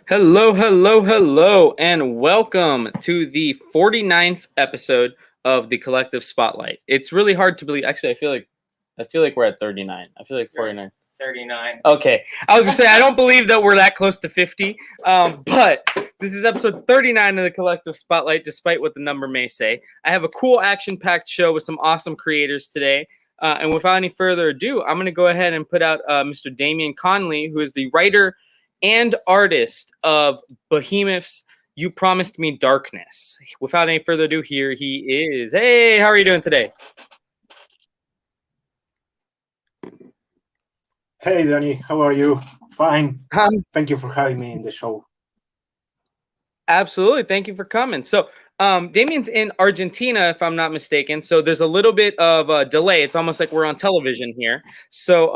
Hello, hello, hello, and welcome to the 49th episode of the Collective Spotlight. It's really hard to believe. Actually, I feel like we're at 39. I feel like 49. 39. Okay. I was gonna say I don't believe that we're that close to 50. But this is episode 39 of the Collective Spotlight, despite what the number may say. I have a cool action-packed show with some awesome creators today. And without any further ado, I'm going to go ahead and put out Mr. Damian Conley, who is the writer and artist of Behemoth's You Promised Me Darkness. Without any further ado, here he is. Hey, how are you doing today? Hey, Danny, how are you? Fine. Um, Thank you for having me in the show. Absolutely. Thank you for coming. So, Damian's in Argentina, if I'm not mistaken. So there's a little bit of a delay. It's almost like we're on television here. So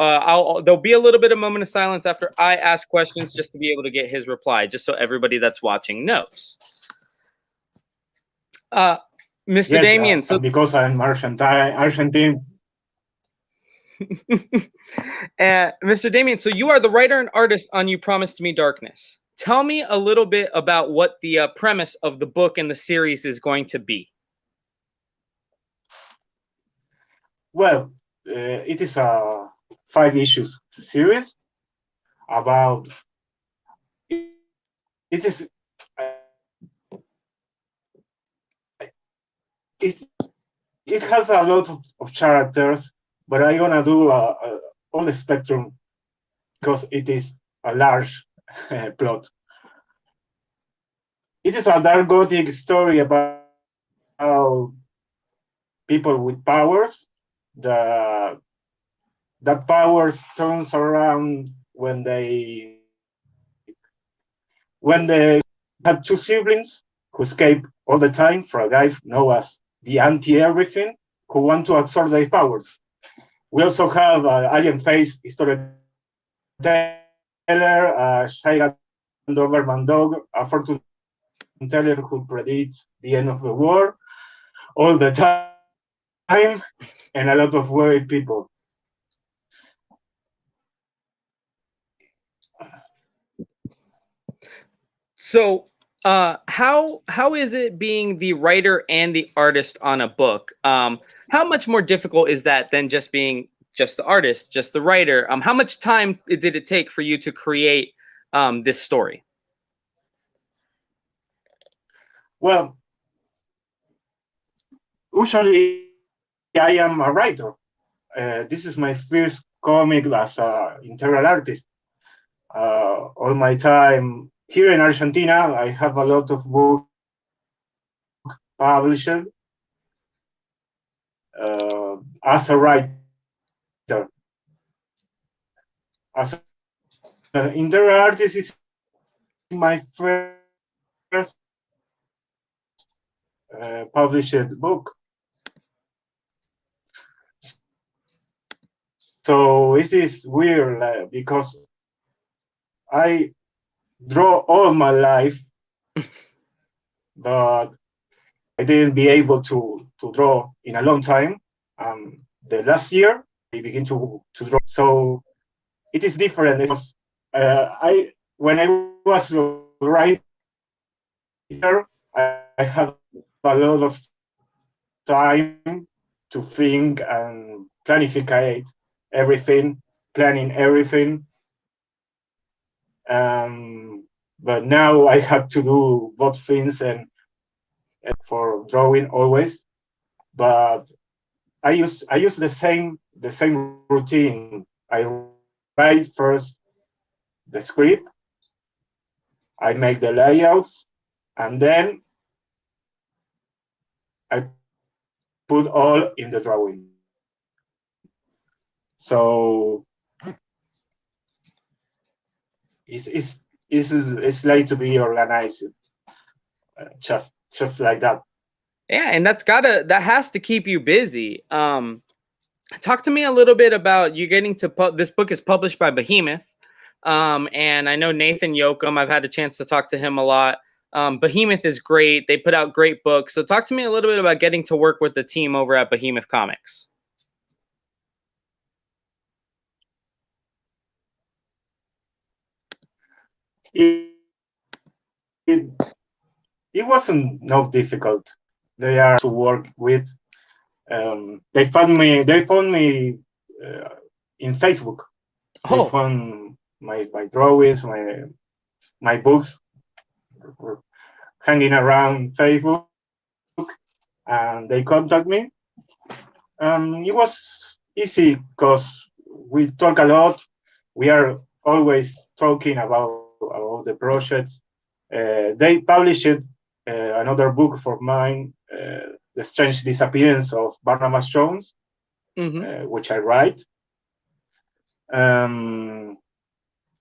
there'll be a little bit of moment of silence after I ask questions, just to be able to get his reply, just so everybody that's watching knows. Mr. Yes, Damian. So because I'm Argentine. Mr. Damian, so you are the writer and artist on You Promised Me Darkness. Tell me a little bit about what the premise of the book and the series is going to be. Well, it is a 5 issues series about. It is. It, it has a lot of characters, but I'm gonna do all the spectrum because it is a large plot. It is a dark gothic story about people with powers. That powers turns around when they had 2 siblings who escape all the time from a guy known as the anti-everything who want to absorb their powers. We also have alien face storyteller, a giant Doberman dog, a fortune teller who predicts the end of the war all the time, and a lot of worried people. So, how is it being the writer and the artist on a book? How much more difficult is that than just being just the artist, just the writer? How much time did it take for you to create this story? Well, usually I am a writer. This is my first comic as an integral artist. All my time here in Argentina, I have a lot of books published as a writer. As an integral artist, it's my first published book. So it is weird because I draw all my life, but I didn't be able to draw in a long time. The last year I began to draw. So it is different. Because, when I was a writer, I had a lot of time to think and planify everything, planning everything. But now I have to do both things and for drawing always. But I use the same routine. I write first the script, I make the layouts, and then I put all in the drawing. So it's like to be organized, just like that. Yeah, and that has to keep you busy. Talk to me a little bit about you getting to this book is published by Behemoth. And I know Nathan Yoakum. I've had a chance to talk to him a lot. Behemoth is great. They put out great books. So talk to me a little bit about getting to work with the team over at Behemoth Comics. it wasn't no difficult. They are to work with. They found me. They found me in Facebook. They Oh, found my drawings, my books were hanging around Facebook, and they contact me. It was easy because we talk a lot. We are always talking about the projects. They published another book for mine, The Strange Disappearance of Barnabas Jones, which I write.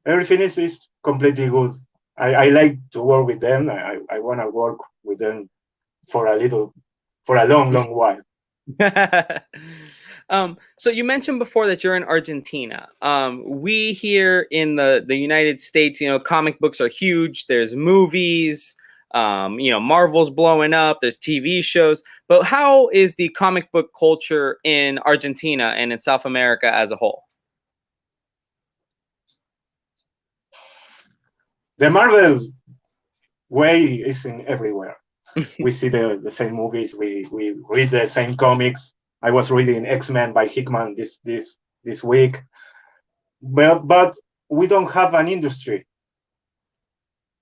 Everything is completely good. I like to work with them. I want to work with them for a long while. So you mentioned before that you're in Argentina. We here in the United States, comic books are huge. There's movies, Marvel's blowing up. There's TV shows. But how is the comic book culture in Argentina and in South America as a whole? The Marvel way is in everywhere. We see the same movies. We read the same comics. I was reading X-Men by Hickman this week. But we don't have an industry.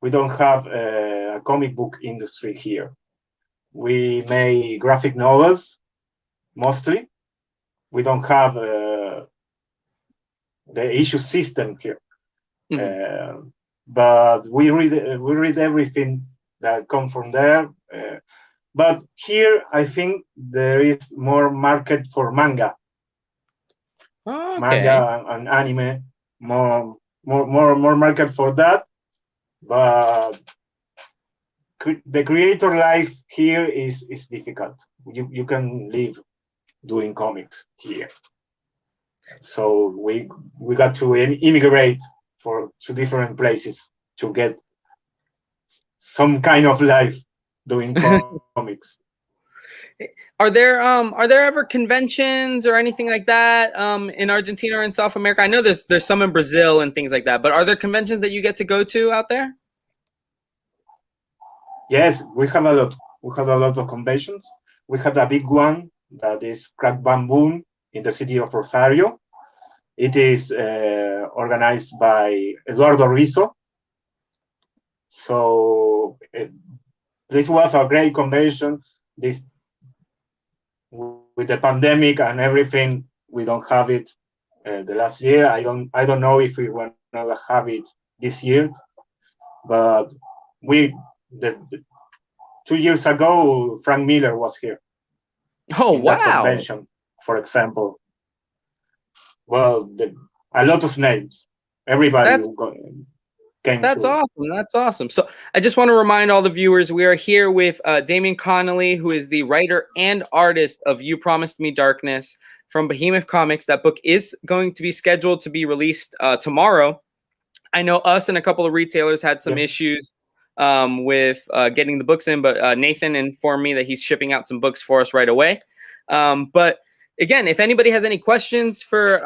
We don't have a comic book industry here. We make graphic novels mostly. We don't have the issue system here. But we read everything that comes from there. But here, I think there is more market for manga, manga and anime, more market for that. But the creator life here is difficult. You can live doing comics here, so we got to immigrate to different places to get some kind of life doing comics. Are there ever conventions or anything like that in Argentina or in South America? I know there's some in Brazil and things like that, but are there conventions that you get to go to out there? Yes, we have a lot. We had a lot of conventions. We had a big one that is Crack Bamboo in the city of Rosario. It is organized by Eduardo Rizzo. So this was a great convention. This, with the pandemic and everything, we don't have it the last year. I don't know if we want to have it this year, but 2 years ago, Frank Miller was here. Oh, in that convention, for example. Well, a lot of names. Everybody came. That's awesome. That's awesome. So I just want to remind all the viewers, we are here with Damian Connelly, who is the writer and artist of You Promised Me Darkness from Behemoth Comics. That book is going to be scheduled to be released tomorrow. I know us and a couple of retailers had some issues with getting the books in, but Nathan informed me that he's shipping out some books for us right away. But again, if anybody has any questions for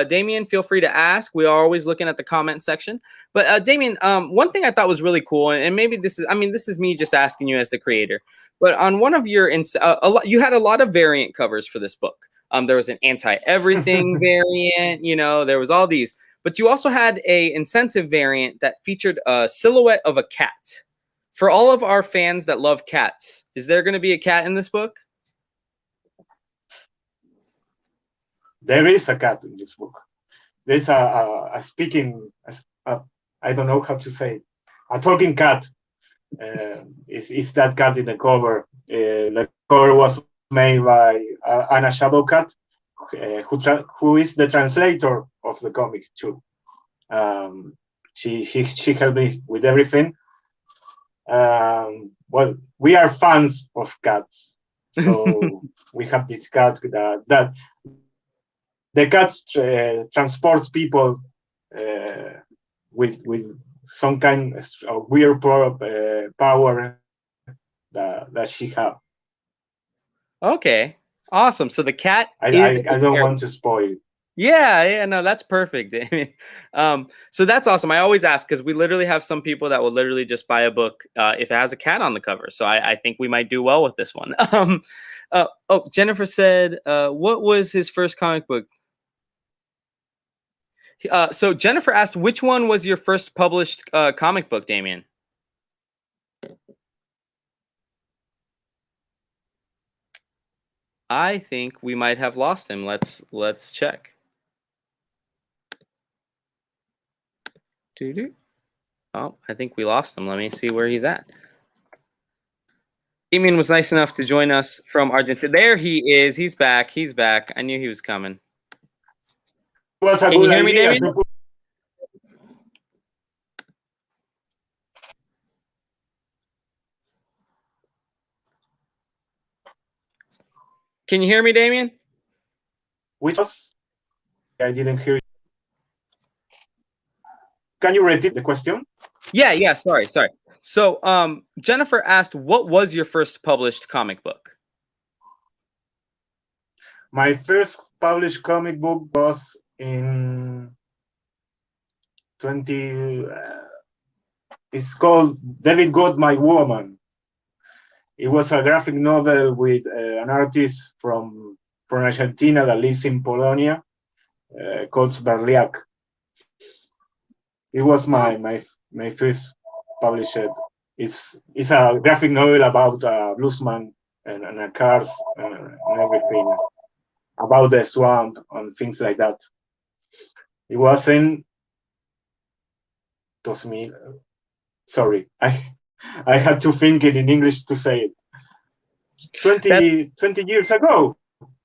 Damian, feel free to ask. We are always looking at the comment section. But Damian, one thing I thought was really cool, and maybe this is me just asking you as the creator, but on one of your, you had a lot of variant covers for this book. There was an anti-everything variant, there was all these. But you also had a incentive variant that featured a silhouette of a cat. For all of our fans that love cats, is there going to be a cat in this book? There is a cat in this book. There's a speaking, I don't know how to say, a talking cat. Is that cat in the cover? The cover was made by Anna Shadowcat, who is the translator of the comic too. She helped me with everything. Well, we are fans of cats, so we have this cat that the cats transport people with some kind of weird power that she has. Okay, awesome. So the cat I don't want to spoil. Yeah, no, that's perfect. So that's awesome. I always ask because we literally have some people that will literally just buy a book if it has a cat on the cover. So I think we might do well with this one. Jennifer said, what was his first comic book? So Jennifer asked, which one was your first published comic book, Damian? I think we might have lost him. Let's check. Oh, I think we lost him. Let me see where he's at. Damian was nice enough to join us from Argentina. There he is. He's back. He's back. I knew he was coming. Can you hear me, Damian? Can you hear me, Damian? Which was? I didn't hear you. Can you repeat the question? Yeah. Sorry. So, Jennifer asked, what was your first published comic book? My first published comic book was in 20. It's called David Got My Woman. It was a graphic novel with an artist from Argentina that lives in Polonia called Berliak. It was my first published. It's a graphic novel about a bluesman and cars and everything, about the swamp and things like that. It was in 2000. Sorry, I had to think it in English to say it. 20 years ago.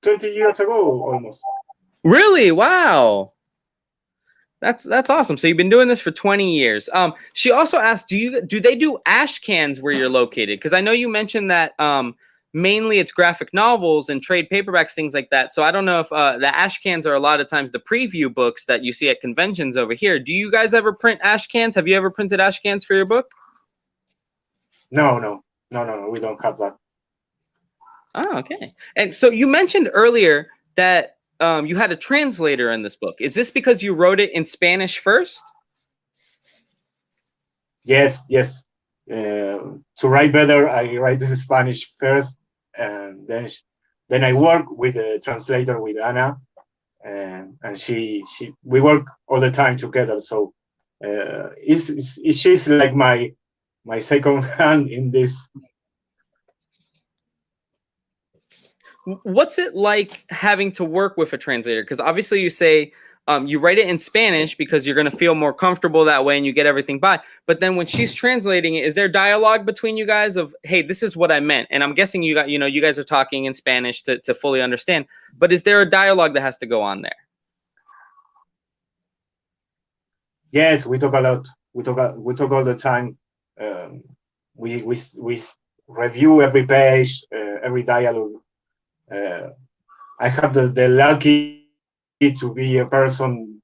20 years ago, almost. Really? Wow. That's awesome. So you've been doing this for 20 years. She also asked, do they do ash cans where you're located? Because I know you mentioned that mainly it's graphic novels and trade paperbacks, things like that. So I don't know if the ash cans are a lot of times the preview books that you see at conventions over here. Do you guys ever print ash cans? Have you ever printed ash cans for your book? No. We don't have that. Oh, okay. And so you mentioned earlier that you had a translator in this book. Is this because you wrote it in Spanish first? Yes. To write better, I write this in Spanish first, and then I work with the translator, with Anna, and we work all the time together. So she's like my second hand in this. What's it like having to work with a translator? Because obviously you say you write it in Spanish because you're going to feel more comfortable that way and you get everything by. But then when she's translating it, is there dialogue between you guys of, hey, this is what I meant? And I'm guessing you guys are talking in Spanish to fully understand. But is there a dialogue that has to go on there? Yes, we talk a lot. We talk all the time. We review every page, every dialogue. I have the lucky to be a person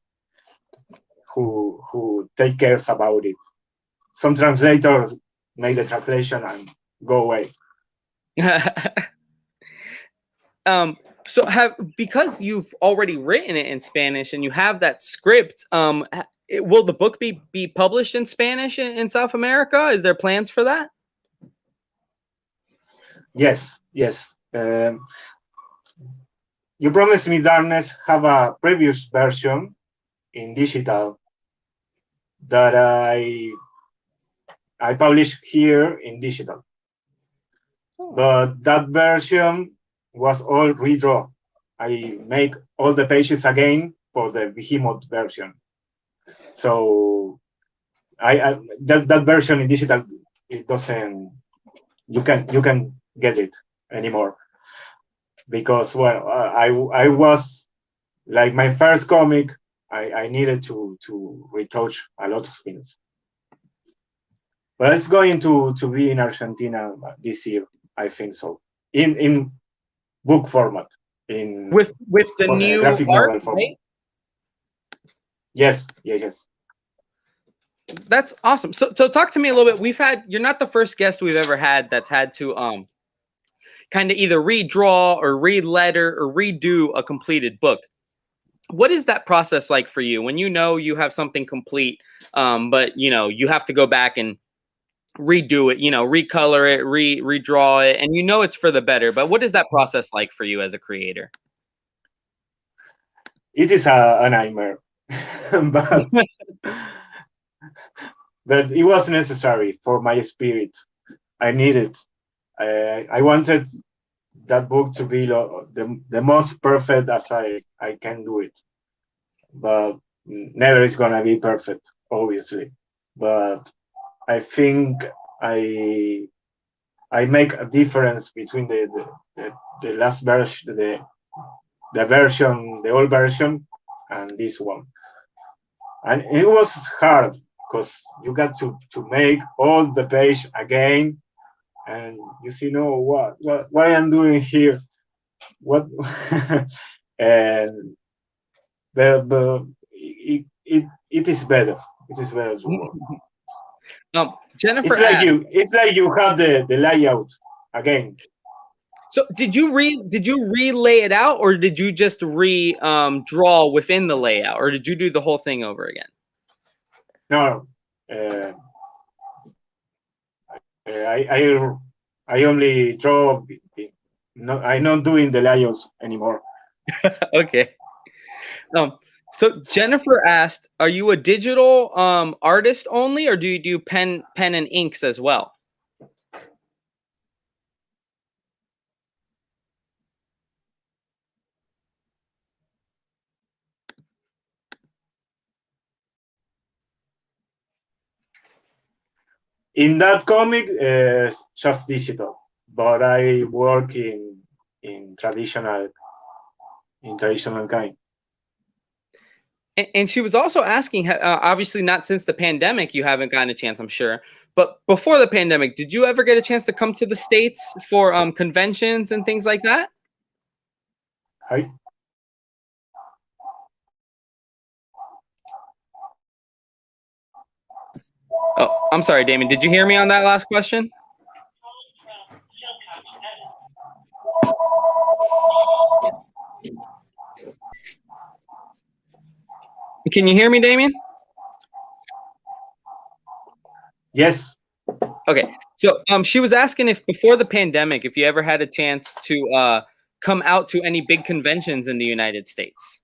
who take cares about it. Some translators make the translation and go away. So because you've already written it in Spanish and you have that script, will the book be published in Spanish in South America? Is there plans for that? Yes. You Promised Me Darkness have a previous version in digital that I published here in digital. But that version was all redrawn. I make all the pages again for the Behemoth version. So that version in digital, it doesn't. You can get it anymore, because I was like my first comic. I needed to retouch a lot of things. But it's going to be in Argentina this year, I think so. In book format. With the new graphic art, novel format. right? Yes. That's awesome. So talk to me a little bit. You're not the first guest we've ever had that's had to kind of either redraw or re-letter or redo a completed book. what is that process like for you when you know you have something complete, but you have to go back and redo it, recolor it, redraw it, and it's for the better. But what is that process like for you as a creator? It is a nightmare, but it was necessary for my spirit. I needed. I wanted that book to be the most perfect as I can do it, but never is gonna be perfect, obviously. But I think I make a difference between the last version, the old version, and this one. And it was hard because you got to make all the page again, and you see, no, what I'm doing here, what, and but it is better. It is better to work. Jennifer, it's like you have the layout again. So did you relay it out, or did you just draw within the layout, or did you do the whole thing over again? No, I only draw. No, I'm not doing the layouts anymore. Okay. So Jennifer asked, "Are you a digital artist only, or do you do pen and inks as well?" In that comic, just digital, but I work in traditional kind. And she was also asking, obviously not since the pandemic, you haven't gotten a chance, I'm sure. But before the pandemic, did you ever get a chance to come to the States for conventions and things like that? Hi. Oh, I'm sorry, Damian. Did you hear me on that last question? Can you hear me, Damian? Yes. Okay. So she was asking if before the pandemic, if you ever had a chance to come out to any big conventions in the United States.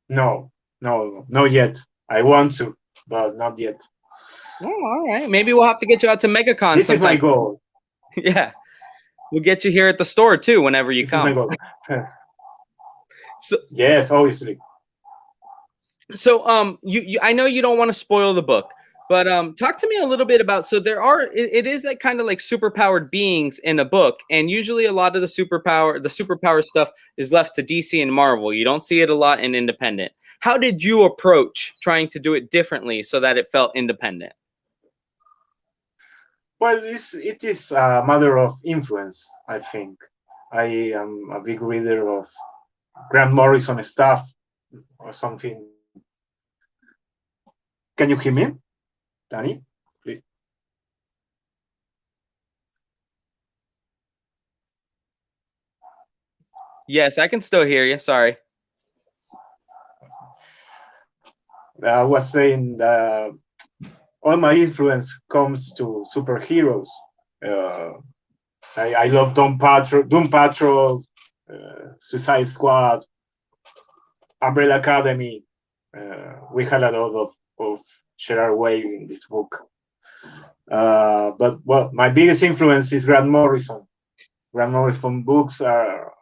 No, not yet. I want to, but not yet. Oh, all right. Maybe we'll have to get you out to MegaCon. This is my goal. Yeah. We'll get you here at the store too whenever you come. Is my goal. So, yes, obviously. So I know you don't want to spoil the book, but talk to me a little bit about, so it is like kind of like superpowered beings in a book, and usually a lot of the superpower stuff is left to DC and Marvel. You don't see it a lot in independent. How did you approach trying to do it differently so that it felt independent? Well, it is a matter of influence, I think. I am a big reader of Grant Morrison stuff or something. Can you hear me, Danny? Please. Yes, I can still hear you. Sorry. I was saying that all my influence comes to superheroes. I love Doom Patrol, Suicide Squad, Umbrella Academy. We had a lot of Gerard Way in this book. But well, my biggest influence is Grant Morrison. Grant Morrison books are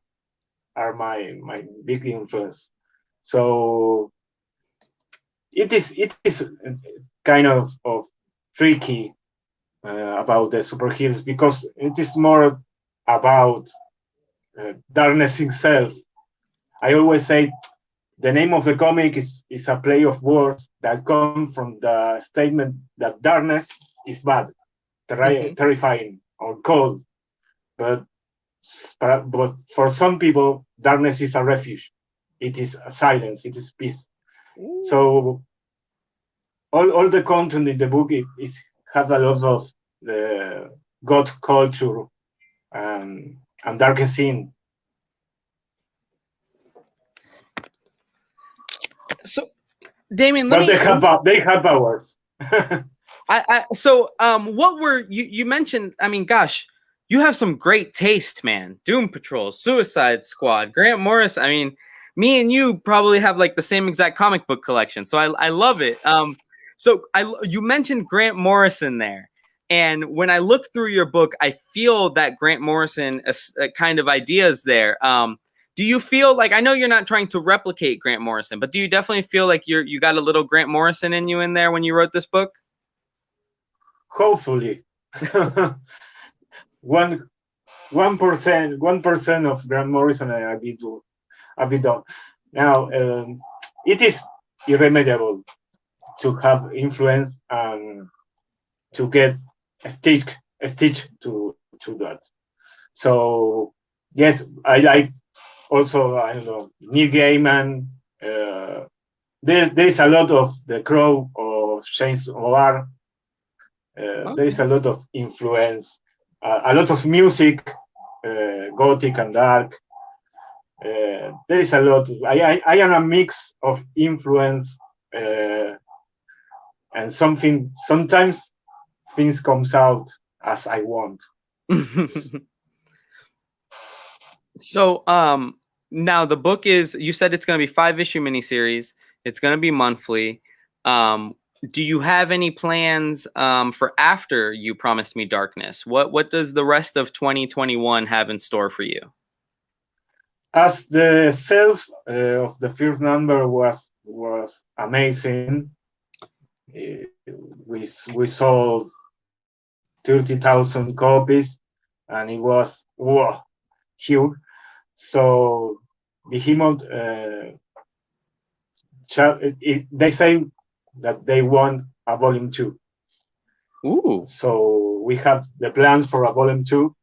my big influence. So it is kind of tricky about the superheroes because it is more about darkness itself. I always say the name of the comic is a play of words that come from the statement that darkness is bad, terrifying, or cold. But for some people, darkness is a refuge. It is a silence. It is peace. Ooh. So all the content in the book has a lot of the God culture and dark scene. So, Damian, but they have powers. What were you mentioned? I mean, gosh, you have some great taste, man. Doom Patrol, Suicide Squad, Grant Morris. I mean, me and you probably have like the same exact comic book collection, so I love it. You mentioned Grant Morrison there, and when I look through your book, I feel that Grant Morrison kind of ideas there. Do you feel like, I know you're not trying to replicate Grant Morrison, but do you definitely feel like you got a little Grant Morrison in you in there when you wrote this book? Hopefully, 1% of Grant Morrison, I'll be done. Now, it is irremediable to have influence and to get a stitch to that. So yes, I like also, I don't know, Neil Gaiman. There's a lot of The Crow of James O'Barr. There is a lot of influence, a lot of music, gothic and dark. There is a lot. I am a mix of influence, and sometimes things comes out as I want. So, now the book is, you said it's going to be 5-issue miniseries. It's going to be monthly. Do you have any plans for after You Promised Me Darkness? What does the rest of 2021 have in store for you? As the sales of the first number was amazing, we sold 30,000 copies, and it was huge. So Behemoth, they say that they want a volume 2. Ooh! So we have the plans for a volume 2.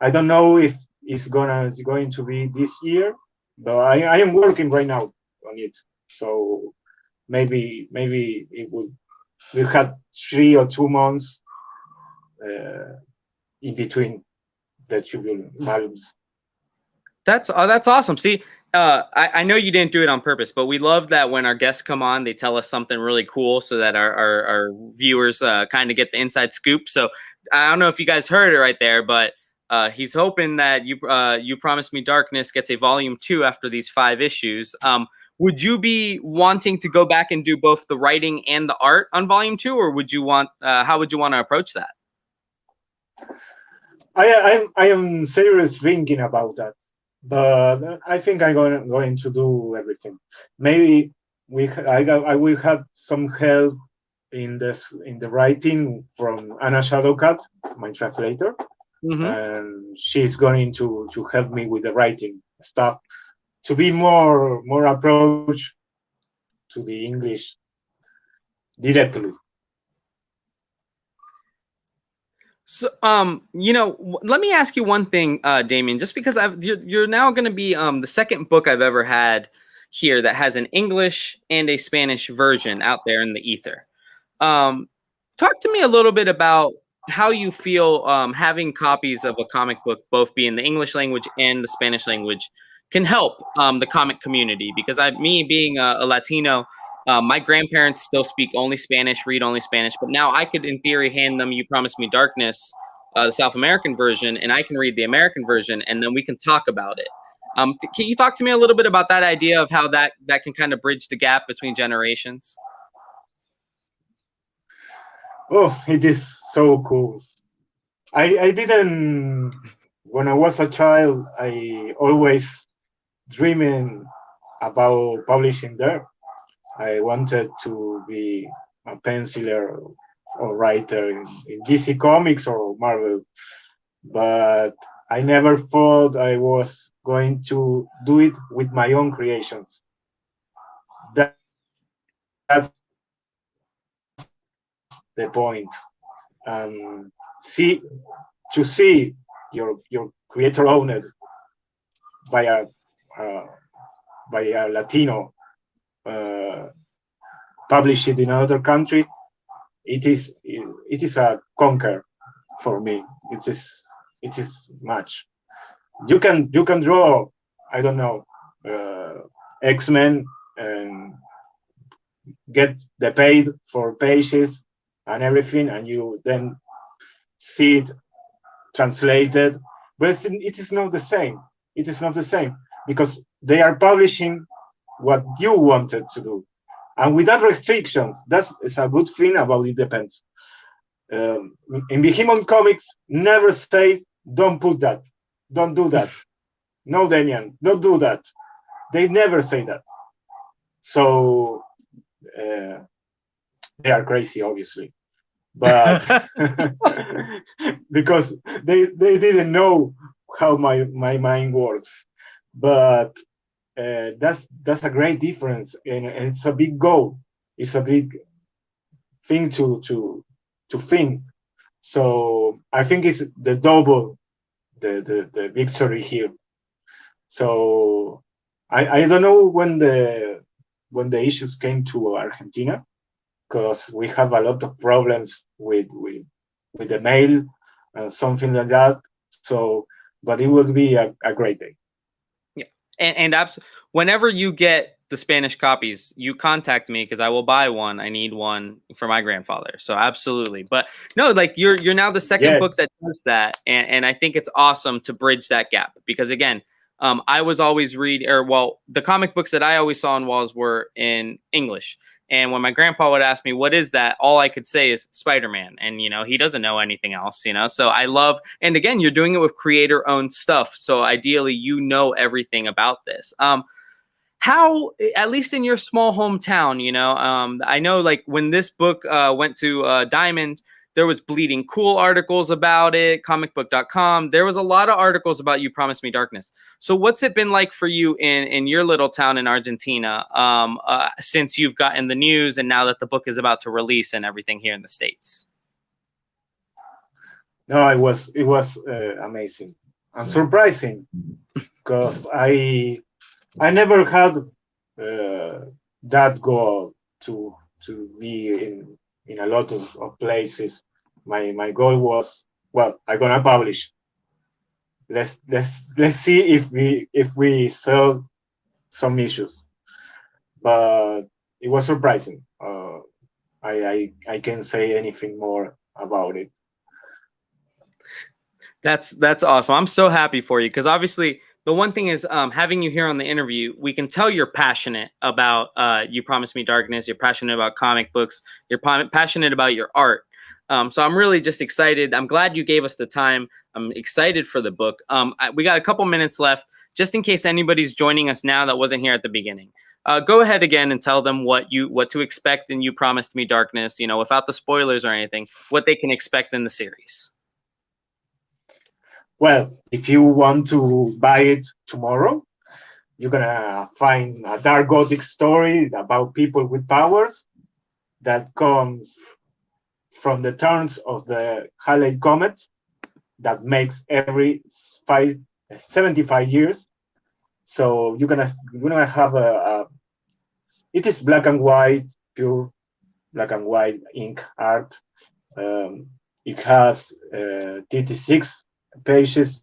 I don't know if it's going to be this year, but I am working right now on it. So maybe it will. We'll have 3 or 2 months in between the two volumes. That's awesome. See, I know you didn't do it on purpose, but we love that when our guests come on, they tell us something really cool so that our viewers kind of get the inside scoop. So I don't know if you guys heard it right there, but he's hoping that You Promised Me Darkness gets a volume 2 after these 5 issues. Would you be wanting to go back and do both the writing and the art on volume 2, or would you want? How would you want to approach that? I am seriously thinking about that, but I think I'm going to do everything. Maybe I will have some help in the writing from Anna Shadowcat, my translator, and she's going to help me with the writing stuff to be more approach to the English directly. So, let me ask you one thing, Damian, just because you're now going to be the second book I've ever had here that has an English and a Spanish version out there in the ether. Talk to me a little bit about how you feel having copies of a comic book, both be in the English language and the Spanish language, can help the comic community. Because me being a Latino, my grandparents still speak only Spanish, read only Spanish, but now I could, in theory, hand them You Promised Me Darkness, the South American version, and I can read the American version, and then we can talk about it. Can you talk to me a little bit about that idea of how that can kind of bridge the gap between generations? Oh, it is so cool. I didn't, when I was a child, I always dreaming about publishing there. I wanted to be a penciler or writer in DC Comics or Marvel, but I never thought I was going to do it with my own creations. That's the point. See your creator owned by a Latino, publish it in another country, it is a conquer for me. It is much. You can draw, I don't know, X-Men and get the paid for pages and everything, and you then see it translated. But it is not the same. It is not the same because they are publishing what you wanted to do, and without restrictions. That's a good thing about it. Depends. In Behemoth Comics, never say, "Don't put that, don't do that." No, Damian, don't do that. They never say that. So they are crazy, obviously, but because they didn't know how my mind works. But that's a great difference, and it's a big goal. It's a big thing to think. So I think it's the double the victory here. So I don't know when the issues came to Argentina, because we have a lot of problems with the mail and something like that. So, but it will be a great day. Yeah, and whenever you get the Spanish copies, you contact me because I will buy one. I need one for my grandfather. So absolutely. But no, like you're now the second book that does that, and I think it's awesome to bridge that gap because again, I was always the comic books that I always saw on walls were in English. And when my grandpa would ask me, what is that? All I could say is Spider-Man. And, he doesn't know anything else, So I love, and again, you're doing it with creator owned stuff. So ideally, everything about this. How, at least in your small hometown, I know like when this book went to Diamond, there was Bleeding Cool articles about it, comicbook.com. There was a lot of articles about You Promised Me Darkness. So what's it been like for you in your little town in Argentina since you've gotten the news and now that the book is about to release and everything here in the States? No, it was amazing and surprising because I never had that goal to be in a lot of places. My goal was, well, I'm gonna publish. Let's see if we sell some issues. But it was surprising. I can't say anything more about it. That's awesome. I'm so happy for you because obviously the one thing is having you here on the interview, we can tell you're passionate about You Promised Me Darkness. You're passionate about comic books. You're passionate about your art. So I'm really just excited. I'm glad you gave us the time. I'm excited for the book. We got a couple minutes left, just in case anybody's joining us now that wasn't here at the beginning. Go ahead again and tell them what to expect in You Promised Me Darkness, without the spoilers or anything, what they can expect in the series. Well, if you want to buy it tomorrow, you're gonna find a dark gothic story about people with powers that comes from the turns of the Halley Comet that makes every 75 years. So you're gonna have it is black and white, pure black and white ink art. It has 36 pages.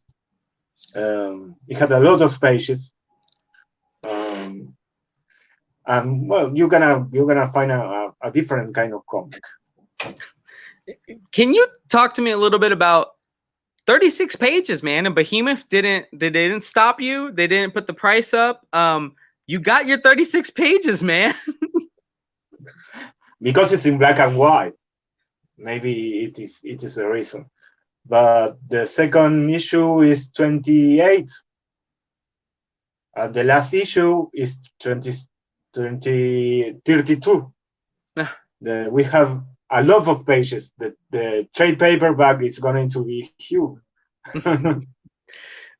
It had a lot of pages. And well, you're gonna find a different kind of comic. Can you talk to me a little bit about 36 pages, man? And Behemoth didn't stop you. They didn't put the price up. You got your 36 pages, man. Because it's in black and white. Maybe it is the reason. But the second issue is 28. The last issue is 32. We have a lot of pages. The trade paperback is going to be huge.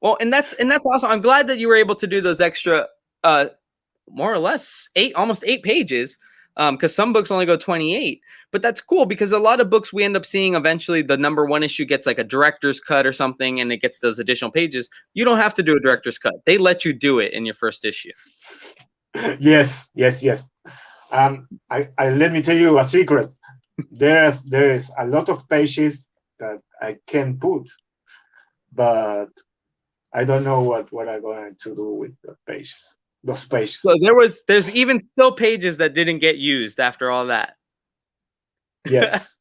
Well, and that's awesome. I'm glad that you were able to do those extra, more or less almost 8 pages. Because some books only go 28, but that's cool because a lot of books we end up seeing eventually the number 1 issue gets like a director's cut or something and it gets those additional pages. You don't have to do a director's cut. They let you do it in your first issue. Yes. I let me tell you a secret. There is a lot of pages that I can put, but I don't know what I'm going to do with the pages. those pages. So there's even still pages that didn't get used after all that. Yes.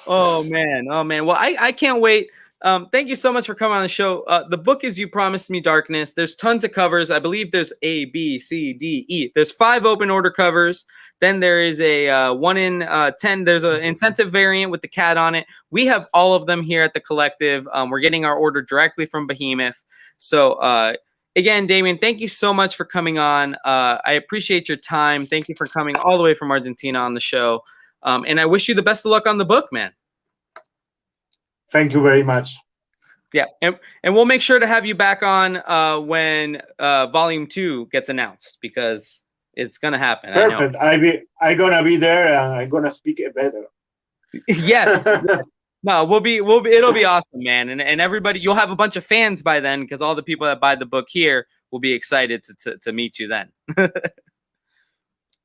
Oh man. Well, I can't wait. Thank you so much for coming on the show. The book is You Promised Me Darkness. There's tons of covers. I believe there's A, B, C, D, E. There's 5 open order covers. Then there is a 1 in 10. There's an incentive variant with the cat on it. We have all of them here at the collective. We're getting our order directly from Behemoth. So again, Damian, thank you so much for coming on. I appreciate your time. Thank you for coming all the way from Argentina on the show. And I wish you the best of luck on the book, man. Thank you very much. Yeah, and we'll make sure to have you back on when Volume 2 gets announced, because it's gonna happen. Perfect. I'm gonna be there and I'm gonna speak it better. Yes. No, we'll be. It'll be awesome, man. And everybody, you'll have a bunch of fans by then, because all the people that buy the book here will be excited to meet you then.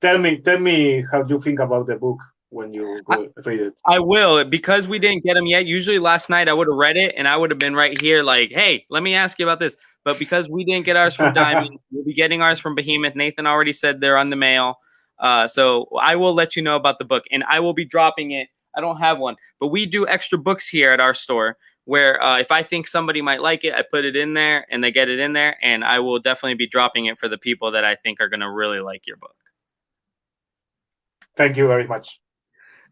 Tell me how you think about the book when you read it. I will, because we didn't get them yet. Usually last night I would have read it and I would have been right here like, hey, let me ask you about this. But because we didn't get ours from Diamond, we'll be getting ours from Behemoth. Nathan already said they're on the mail. So I will let you know about the book, and I will be dropping it. I don't have one, but we do extra books here at our store where if I think somebody might like it, I put it in there and they get it in there, and I will definitely be dropping it for the people that I think are going to really like your book. Thank you very much.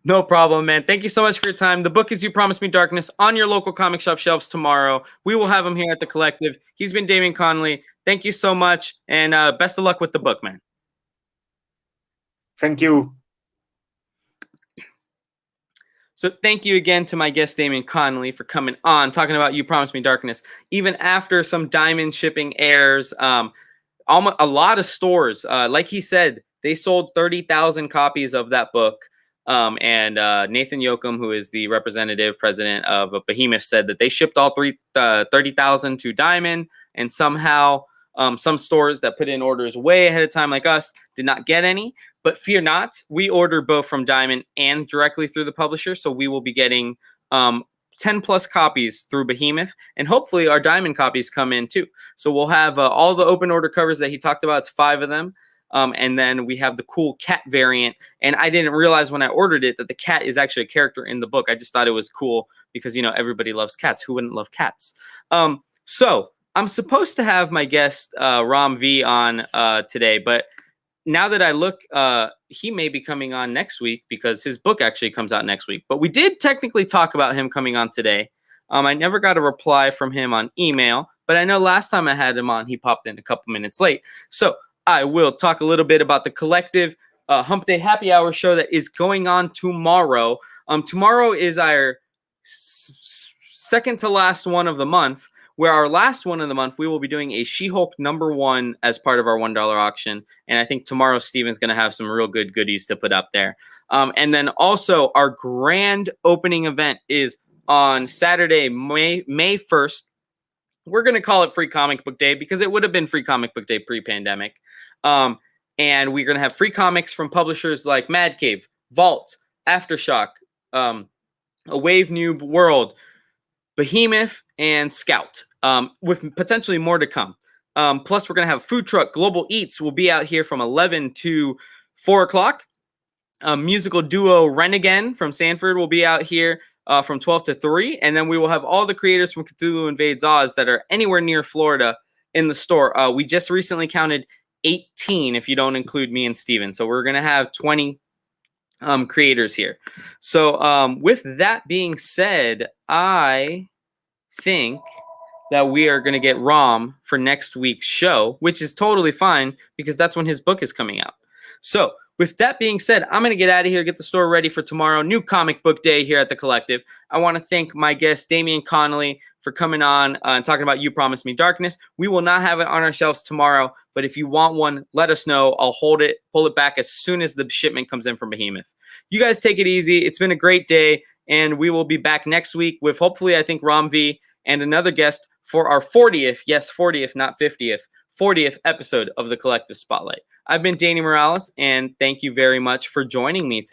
No problem, man. Thank you so much for your time. The book is You Promised Me Darkness on your local comic shop shelves tomorrow. We will have him here at the collective. He's been Damian Conley. Thank you so much, and best of luck with the book, man. Thank you. So thank you again to my guest, Damian Conley, for coming on, talking about You Promised Me Darkness. Even after some Diamond shipping airs, a lot of stores, like he said, they sold 30,000 copies of that book. And Nathan Yoakum, who is the representative president of Behemoth, said that they shipped all 30,000 to Diamond, and somehow some stores that put in orders way ahead of time, like us, did not get any. But fear not, we order both from Diamond and directly through the publisher, so we will be getting 10 plus copies through Behemoth, and hopefully our Diamond copies come in too. So we'll have all the open order covers that he talked about. It's 5 of them. And then we have the cool cat variant. And I didn't realize when I ordered it that the cat is actually a character in the book. I just thought it was cool because, you know, everybody loves cats. Who wouldn't love cats? So I'm supposed to have my guest, Ram V, on today. But now that I look, he may be coming on next week because his book actually comes out next week. But we did technically talk about him coming on today. I never got a reply from him on email. But I know last time I had him on, he popped in a couple minutes late. So I will talk a little bit about the collective Hump Day Happy Hour show that is going on tomorrow. Tomorrow is our second to last one of the month, where our last one of the month, we will be doing a She-Hulk #1 as part of our $1 auction. And I think tomorrow Steven's going to have some real good goodies to put up there. And then also our grand opening event is on Saturday, May 1st. We're going to call it Free Comic Book Day because it would have been Free Comic Book Day pre-pandemic. And we're going to have free comics from publishers like Mad Cave, Vault, Aftershock, A Wave New World, Behemoth, and Scout, with potentially more to come. Plus, we're going to have food truck. Global Eats will be out here from 11 to 4 o'clock. Musical duo Renegade from Sanford will be out here from 12 to 3. And then we will have all the creators from Cthulhu Invades Oz that are anywhere near Florida in the store. We just recently counted 18 if you don't include me and Steven. So we're going to have 20 creators here. So with that being said, I think that we are going to get Ram for next week's show, which is totally fine because that's when his book is coming out. So with that being said, I'm going to get out of here, get the store ready for tomorrow. New comic book day here at the collective. I want to thank my guest, Damian Connelly, for coming on and talking about You Promised Me Darkness. We will not have it on our shelves tomorrow, but if you want one, let us know. I'll pull it back as soon as the shipment comes in from Behemoth. You guys take it easy. It's been a great day, and we will be back next week with hopefully, I think, Ram V and another guest for our 40th, yes, 40th, not 50th, 40th episode of the Collective Spotlight. I've been Danny Morales, and thank you very much for joining me today.